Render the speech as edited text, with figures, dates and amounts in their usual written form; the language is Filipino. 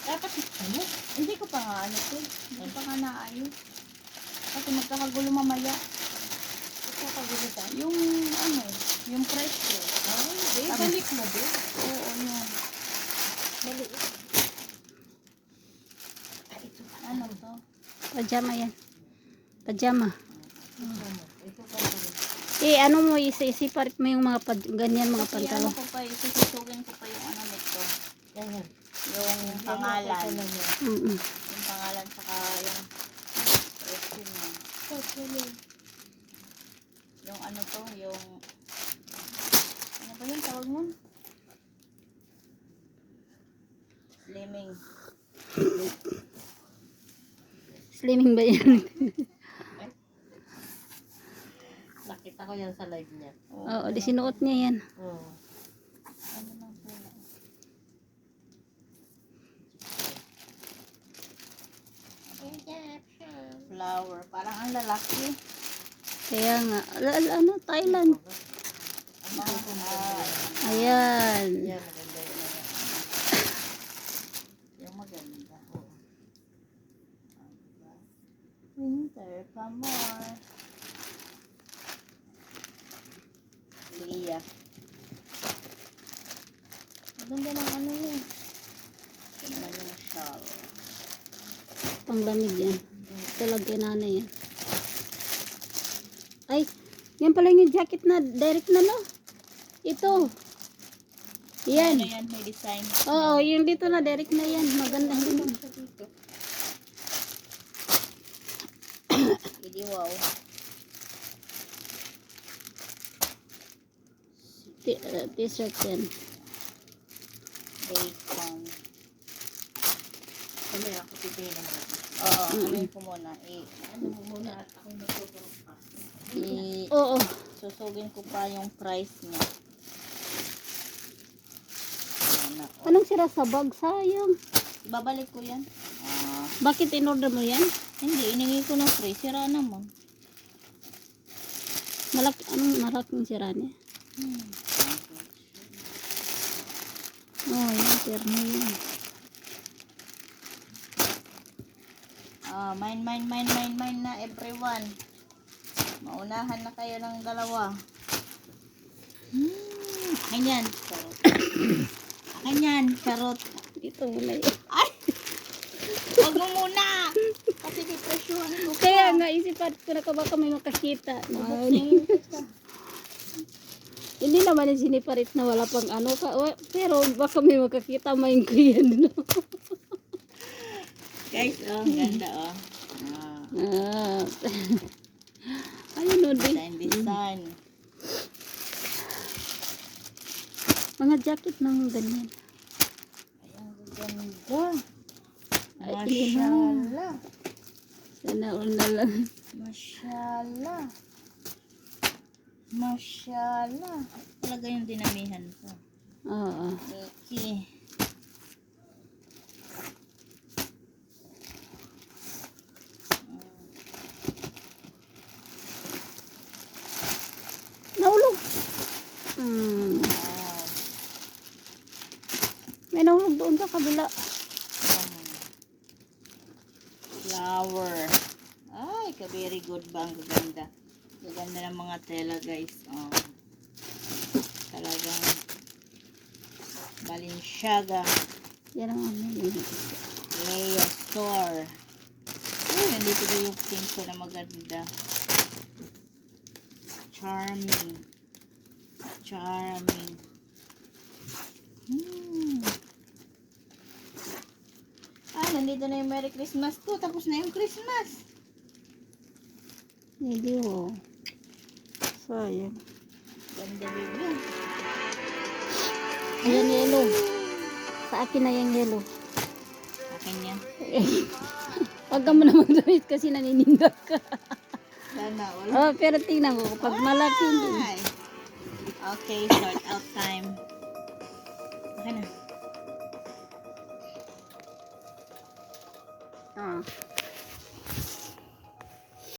Dapat ano? Hindi ko pa nga ano to. Hindi ko pa nga naayos. Kasi magkakagulo mamaya. Ito kagulitan. Yung ano, yung presyo. Ay, balik mo din. Oo, yun. Maliit. Ano to? Pajama yan. Pajama. Ito kagulitan. Ano mo, isiparit mo yung mga ganyan mga Kasi ano pantalo. ko pa, susugin ko pa yung ano nito. Yan. Yung pangalan. Mm-mm. Yung pangalan saka yung presyo niya. Yung ano to, yung ano ba yung tawag mo? Slimming. Slimming ba yan? Nakita ko yan sa live niya. Oo, di sinuot niya yan. Oo. Ano lang po? Flower. Parang ang lalaki. Kaya nga, ano, Thailand. Ayan. Yan, maganda yun. Yung maganda. Winter, come on. Leah. Maganda ng ano yun. Ganda yung shawl. Panglamig yan. Talagyan na yan. Ay, yan pala yung jacket na direct na, no? Ito. Yan. Ano yan, may design. Oo, yung dito na direct na yan. Maganda yun. Hindi wow. T-shirt yan. Bacon. Kami ako pipili naman. Oo, ano ko muna. Ano mo muna at ako natutulog pa. Oo. Susugin ko pa yung price niya. Ayan na, oh. Anong sira sa bag? Sayang. Babalik ko yan. Bakit in-order mo yan? Hindi, iningi ko ng free. Sira naman. Anong malaking sira niya? Oh, yan. Terno yan. Mine na everyone. Maunahan na kayo ng dalawa. Akin yan. Akin yan, charot. Dito muna yan. Ay! Huwag mo muna! Kasi depresyon ko pa. Kaya nga, isipan ko na ka baka may makakita. Hindi naman yung siniparit na wala pang ano ka. Pero baka may makakita, main ko yan. No? Guys, oh, ganda oh. Ayun o, Design. mga jacket ng ganyan. Ayan, ganda. Ay, Mashallah. Sana all na lang. Mashallah. Mashallah. Talaga yung dinamihan ko. Oo. Okay. Naulog. Wow. May naulog doon sa kabila. Flower. Ay, ka-very good ba? Ang gaganda. Gaganda ng mga tela, guys. Oh. Talagang Balenciaga. Yan ang ano. Leia Store. Ay, nandito ba yung pink ko na maganda. Charming. Ah, nandito na yung Merry Christmas ko. Tapos na yung Christmas. Hindi mo. Sayang. Ganda, baby. Ayan yellow. Sa akin na yung yellow. Akin yan. Huwag ka mo na magdamit kasi naninindak ka. Sana, wala. Oh, pero tingnan mo, kapag malaki din. Ay. Okay, sort out time. Okay na. Ah.